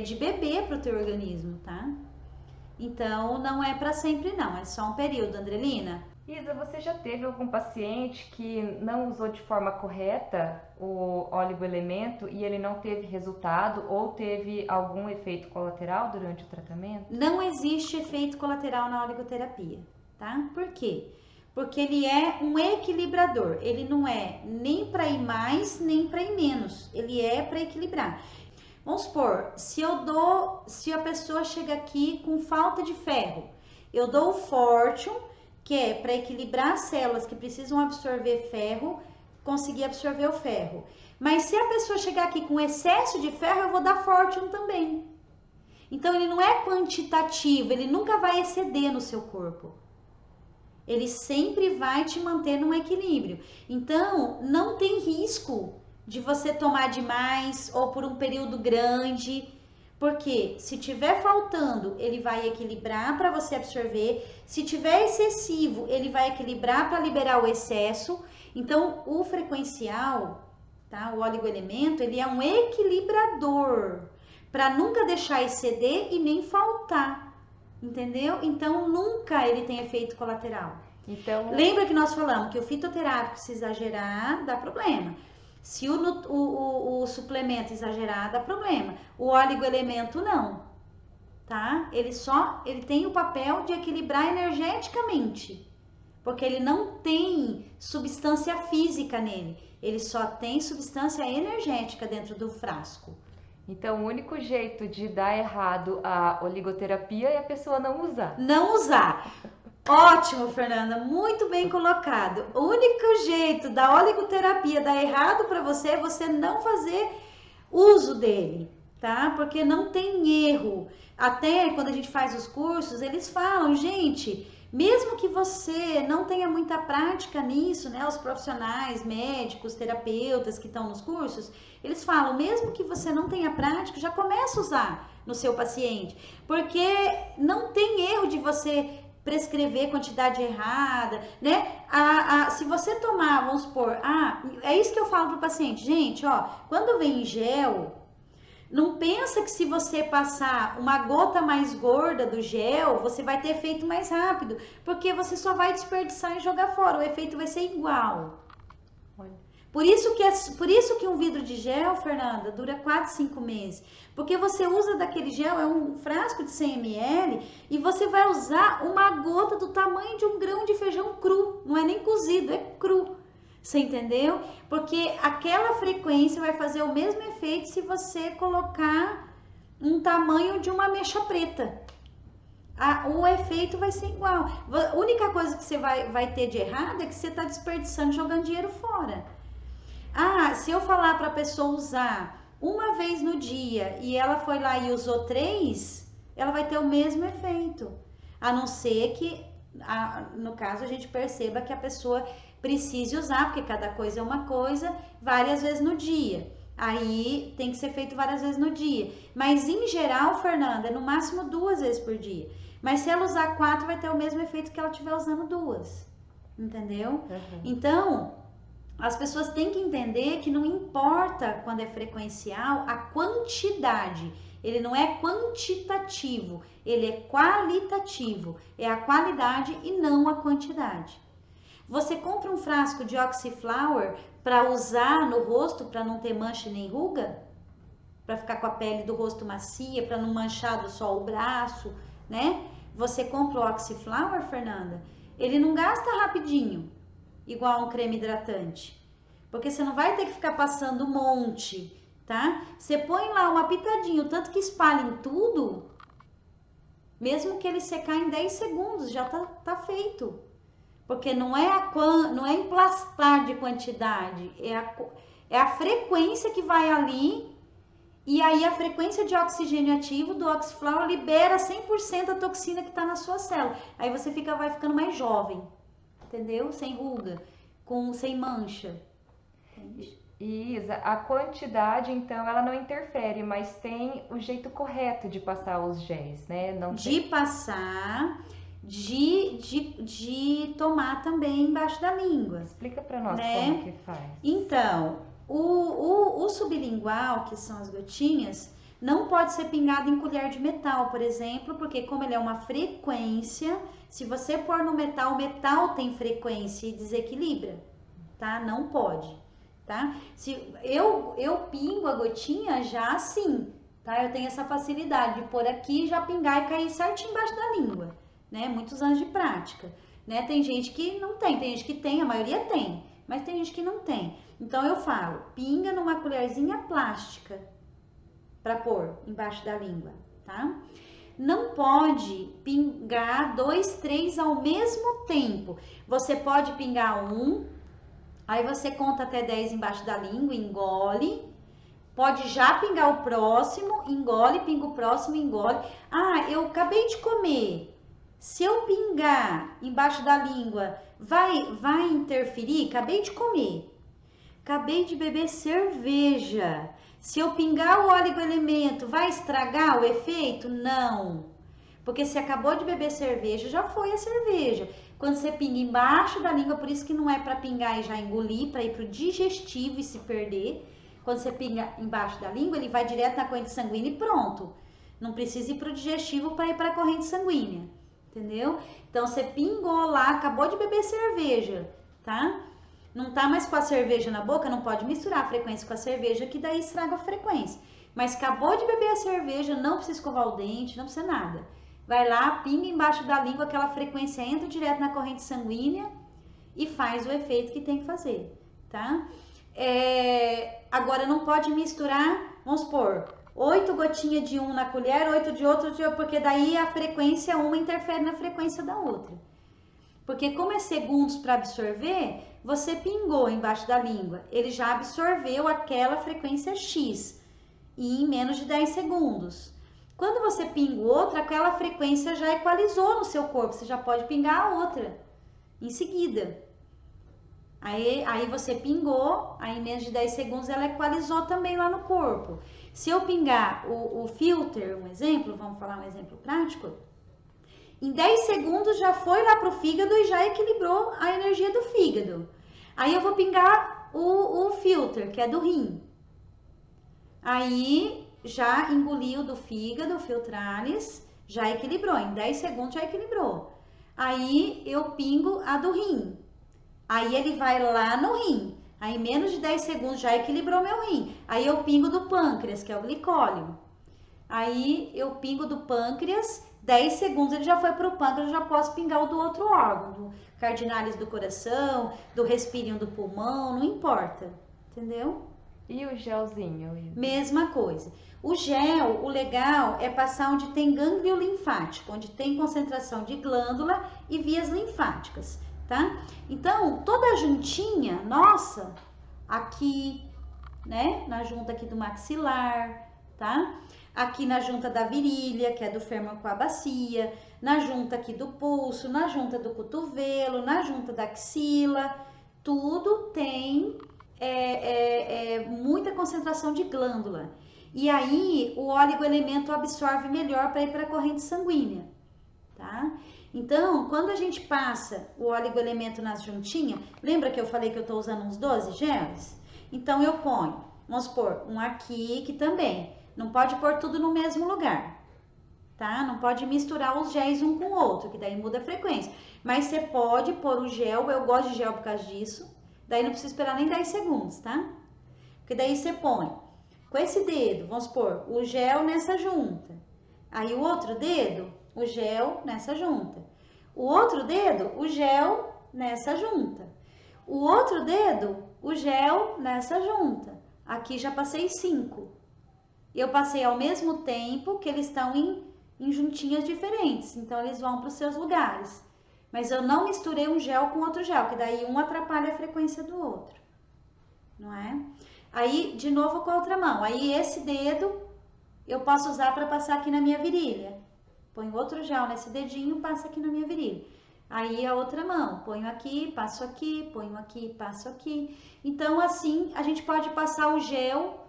de bebê para o teu organismo, tá? Então, não é para sempre não, é só um período, Andrelina. Isa, você já teve algum paciente que não usou de forma correta o oligoelemento e ele não teve resultado ou teve algum efeito colateral durante o tratamento? Não existe efeito colateral na oligoterapia, tá? Por quê? Porque ele é um equilibrador, ele não é nem para ir mais, nem para ir menos, ele é para equilibrar. Vamos supor, se a pessoa chega aqui com falta de ferro, eu dou o Fortune, que é para equilibrar as células que precisam absorver ferro, conseguir absorver o ferro. Mas se a pessoa chegar aqui com excesso de ferro, eu vou dar Fortune também. Então ele não é quantitativo, ele nunca vai exceder no seu corpo. Ele sempre vai te manter num equilíbrio. Então não tem risco de você tomar demais ou por um período grande. Porque se tiver faltando, ele vai equilibrar para você absorver. Se tiver excessivo, ele vai equilibrar para liberar o excesso. Então, o frequencial, tá? O oligoelemento, ele é um equilibrador para nunca deixar exceder e nem faltar. Entendeu? Então, nunca ele tem efeito colateral. Então, lembra que nós falamos que o fitoterápico, se exagerar, dá problema. Se o suplemento exagerar, dá problema. O oligoelemento não, tá? Ele tem o papel de equilibrar energeticamente, porque ele não tem substância física nele, ele só tem substância energética dentro do frasco. Então, o único jeito de dar errado a oligoterapia é a pessoa não usar. Não usar. Ótimo, Fernanda, muito bem colocado. O único jeito da oligoterapia dar errado para você é você não fazer uso dele, tá? Porque não tem erro. Até quando a gente faz os cursos, eles falam, gente, mesmo que você não tenha muita prática nisso, né? Os profissionais, médicos, terapeutas que estão nos cursos, eles falam, mesmo que você não tenha prática, já começa a usar no seu paciente, porque não tem erro de você prescrever quantidade errada, né? Se você tomar, vamos supor, é isso que eu falo pro paciente, gente, ó, quando vem em gel, não pensa que se você passar uma gota mais gorda do gel, você vai ter efeito mais rápido, porque você só vai desperdiçar e jogar fora, o efeito vai ser igual. Por isso que um vidro de gel, Fernanda, dura 4, 5 meses. Porque você usa daquele gel, é um frasco de 100 ml, e você vai usar uma gota do tamanho de um grão de feijão cru. Não é nem cozido, é cru. Você entendeu? Porque aquela frequência vai fazer o mesmo efeito se você colocar um tamanho de uma ameixa preta. O efeito vai ser igual. A única coisa que você vai ter de errado é que você está desperdiçando, jogando dinheiro fora. Se eu falar para a pessoa usar uma vez no dia e ela foi lá e usou 3, ela vai ter o mesmo efeito. A não ser que, no caso, a gente perceba que a pessoa precise usar, porque cada coisa é uma coisa, várias vezes no dia. Aí tem que ser feito várias vezes no dia. Mas em geral, Fernanda, é no máximo 2 vezes por dia. Mas se ela usar 4, vai ter o mesmo efeito que ela estiver usando 2. Entendeu? Uhum. Então, as pessoas têm que entender que não importa quando é frequencial a quantidade. Ele não é quantitativo, ele é qualitativo. É a qualidade e não a quantidade. Você compra um frasco de Oxyflower para usar no rosto para não ter mancha nem ruga? Para ficar com a pele do rosto macia, para não manchar só o braço, né? Você compra o Oxyflower, Fernanda? Ele não gasta rapidinho, igual um creme hidratante. Porque você não vai ter que ficar passando um monte, tá? Você põe lá uma pitadinha, o tanto que espalha em tudo, mesmo que ele secar em 10 segundos, já tá feito. Porque não é emplastar de quantidade, é a frequência que vai ali, e aí a frequência de oxigênio ativo do Oxyflower libera 100% da toxina que está na sua célula. Aí você vai ficando mais jovem, entendeu? Sem ruga, sem mancha. Entende? Isa, a quantidade, então, ela não interfere, mas tem o jeito correto de passar os géis, né? Passar... De tomar também embaixo da língua. Explica para nós, né? Como que faz. Então, o sublingual, que são as gotinhas, Não pode ser pingado em colher de metal, por exemplo, porque como ele é uma frequência, se você pôr no metal, o metal tem frequência e desequilibra, tá? Não pode, tá? Se eu pingo a gotinha já assim, tá? Eu tenho essa facilidade de pôr aqui, já pingar e cair certinho embaixo da língua, né? Muitos anos de prática, né? Tem gente que não tem gente que tem, a maioria tem, mas tem gente que não tem. Então eu falo, pinga numa colherzinha plástica para pôr embaixo da língua, tá? Não pode pingar 2, 3 ao mesmo tempo. Você pode pingar um, aí você conta até 10 embaixo da língua, engole. Pode já pingar o próximo, engole, pinga o próximo, engole. Ah, eu acabei de comer. Se eu pingar embaixo da língua, vai interferir? Acabei de comer. Acabei de beber cerveja. Se eu pingar o oligoelemento, vai estragar o efeito? Não. Porque se acabou de beber cerveja, já foi a cerveja. Quando você pinga embaixo da língua, por isso que não é para pingar e já engolir, para ir para o digestivo e se perder. Quando você pinga embaixo da língua, ele vai direto na corrente sanguínea e pronto. Não precisa ir para o digestivo para ir para a corrente sanguínea. Entendeu? Então, você pingou lá, acabou de beber cerveja, tá? Não tá mais com a cerveja na boca, não pode misturar a frequência com a cerveja, que daí estraga a frequência. Mas acabou de beber a cerveja, não precisa escovar o dente, não precisa nada. Vai lá, pinga embaixo da língua, aquela frequência entra direto na corrente sanguínea e faz o efeito que tem que fazer, tá? Agora, não pode misturar, vamos supor, 8 gotinhas de um na colher, 8 de outro, porque daí a frequência, uma interfere na frequência da outra. Porque como é segundos para absorver, você pingou embaixo da língua, ele já absorveu aquela frequência X em menos de 10 segundos. Quando você pinga outra, aquela frequência já equalizou no seu corpo, você já pode pingar a outra em seguida. Aí você pingou, aí em menos de 10 segundos ela equalizou também lá no corpo. Se eu pingar o filter, um exemplo, vamos falar um exemplo prático, em 10 segundos já foi lá pro fígado e já equilibrou a energia do fígado. Aí eu vou pingar o filter, que é do rim. Aí já engoliu do fígado, o filtralis, já equilibrou. Em 10 segundos já equilibrou. Aí eu pingo a do rim. Aí ele vai lá no rim. Aí em menos de 10 segundos já equilibrou meu rim. Aí eu pingo do pâncreas, que é o glicólio. Aí eu pingo do pâncreas, 10 segundos ele já foi para o pâncreas, eu já posso pingar o do outro órgão, do cardinalis do coração, do respirinho do pulmão, não importa, entendeu? E o gelzinho, Isa? Mesma coisa. O gel, o legal é passar onde tem gânglio linfático, onde tem concentração de glândula e vias linfáticas, tá? Então, toda a juntinha, nossa, aqui, né, na junta aqui do maxilar, tá? Aqui na junta da virilha, que é do fêmur com a bacia, na junta aqui do pulso, na junta do cotovelo, na junta da axila, tudo tem muita concentração de glândula. E aí o oligoelemento absorve melhor para ir para a corrente sanguínea, tá? Então, quando a gente passa o oligoelemento nas juntinhas, lembra que eu falei que eu estou usando uns 12 geles? Então eu ponho, vamos supor, um aqui que também. Não pode pôr tudo no mesmo lugar, tá? Não pode misturar os géis um com o outro, que daí muda a frequência. Mas você pode pôr o gel, eu gosto de gel por causa disso. Daí não precisa esperar nem 10 segundos, tá? Porque daí você põe com esse dedo, vamos supor, o gel nessa junta. Aí o outro dedo, o gel nessa junta. O outro dedo, o gel nessa junta. O outro dedo, o gel nessa junta. Aqui já passei 5. Eu passei ao mesmo tempo que eles estão em juntinhas diferentes, então eles vão para os seus lugares. Mas eu não misturei um gel com outro gel, que daí um atrapalha a frequência do outro, não é? Aí, de novo com a outra mão. Aí esse dedo eu posso usar para passar aqui na minha virilha. Ponho outro gel nesse dedinho, passa aqui na minha virilha. Aí a outra mão, ponho aqui, passo aqui, ponho aqui, passo aqui. Então assim, a gente pode passar o gel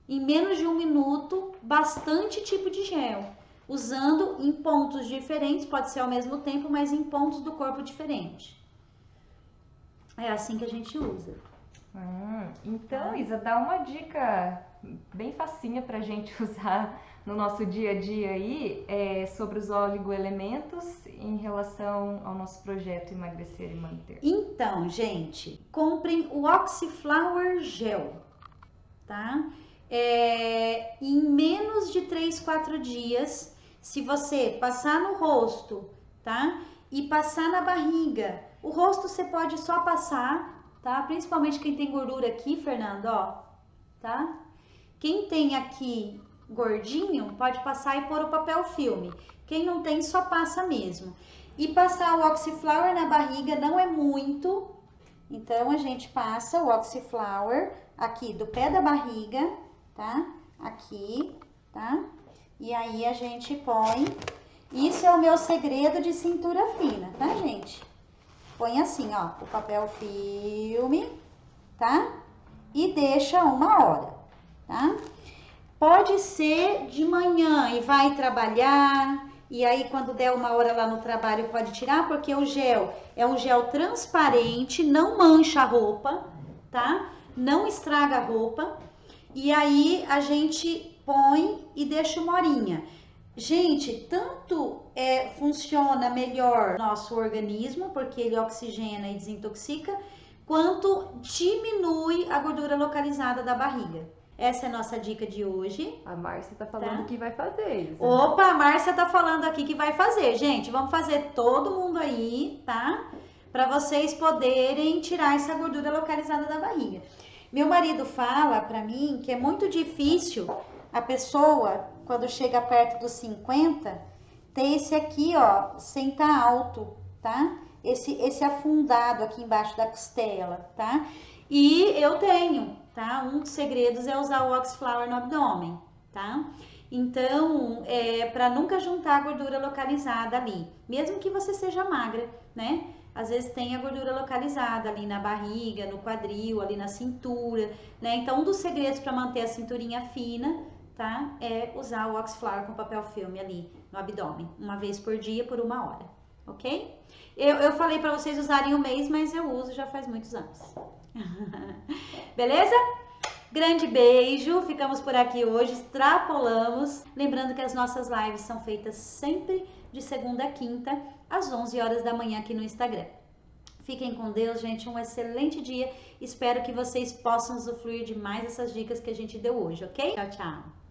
em menos de 1 minuto, bastante tipo de gel, usando em pontos diferentes, pode ser ao mesmo tempo, mas em pontos do corpo diferentes. É assim que a gente usa. Então, Isa, dá uma dica bem facinha pra gente usar no nosso dia a dia aí, sobre os oligoelementos em relação ao nosso projeto Emagrecer e Manter. Então, gente, comprem o Oxiflower Gel, tá? Em menos de 3, 4 dias, se você passar no rosto, tá? E passar na barriga. O rosto você pode só passar, tá? Principalmente quem tem gordura aqui, Fernando, ó, tá? Quem tem aqui gordinho, pode passar e pôr o papel filme. Quem não tem, só passa mesmo. E passar o Oxiflower na barriga não é muito. Então, a gente passa o Oxiflower aqui do pé da barriga, tá? Aqui, tá? E aí, a gente põe... Isso é o meu segredo de cintura fina, tá, gente? Põe assim, ó, o papel filme, tá? E deixa 1 hora, tá? Pode ser de manhã e vai trabalhar, e aí quando der 1 hora lá no trabalho pode tirar, porque o gel é um gel transparente, não mancha a roupa, tá? Não estraga a roupa. E aí a gente põe e deixa 1 horinha. Gente, tanto funciona melhor nosso organismo, porque ele oxigena e desintoxica, quanto diminui a gordura localizada da barriga. Essa é a nossa dica de hoje. A Márcia tá falando que vai fazer isso. Opa, a Márcia tá falando aqui que vai fazer. Gente, vamos fazer todo mundo aí, tá? Para vocês poderem tirar essa gordura localizada da barriga. Meu marido fala pra mim que é muito difícil a pessoa, quando chega perto dos 50, ter esse aqui, ó, sentar alto, tá? Esse afundado aqui embaixo da costela, tá? E eu tenho, tá? Um dos segredos é usar o Oxiflower no abdômen, tá? Então, para nunca juntar a gordura localizada ali, mesmo que você seja magra, né? Às vezes tem a gordura localizada ali na barriga, no quadril, ali na cintura, né? Então, um dos segredos para manter a cinturinha fina, tá? É usar o Oxiflower com papel filme ali no abdômen, 1 vez por dia por 1 hora, ok? Eu falei para vocês usarem 1 mês, mas eu uso já faz muitos anos. Beleza? Grande beijo, ficamos por aqui hoje, extrapolamos. Lembrando que as nossas lives são feitas sempre de segunda a quinta, às 11 horas da manhã aqui no Instagram. Fiquem com Deus, gente, um excelente dia. Espero que vocês possam usufruir de mais essas dicas que a gente deu hoje, ok? Tchau, tchau.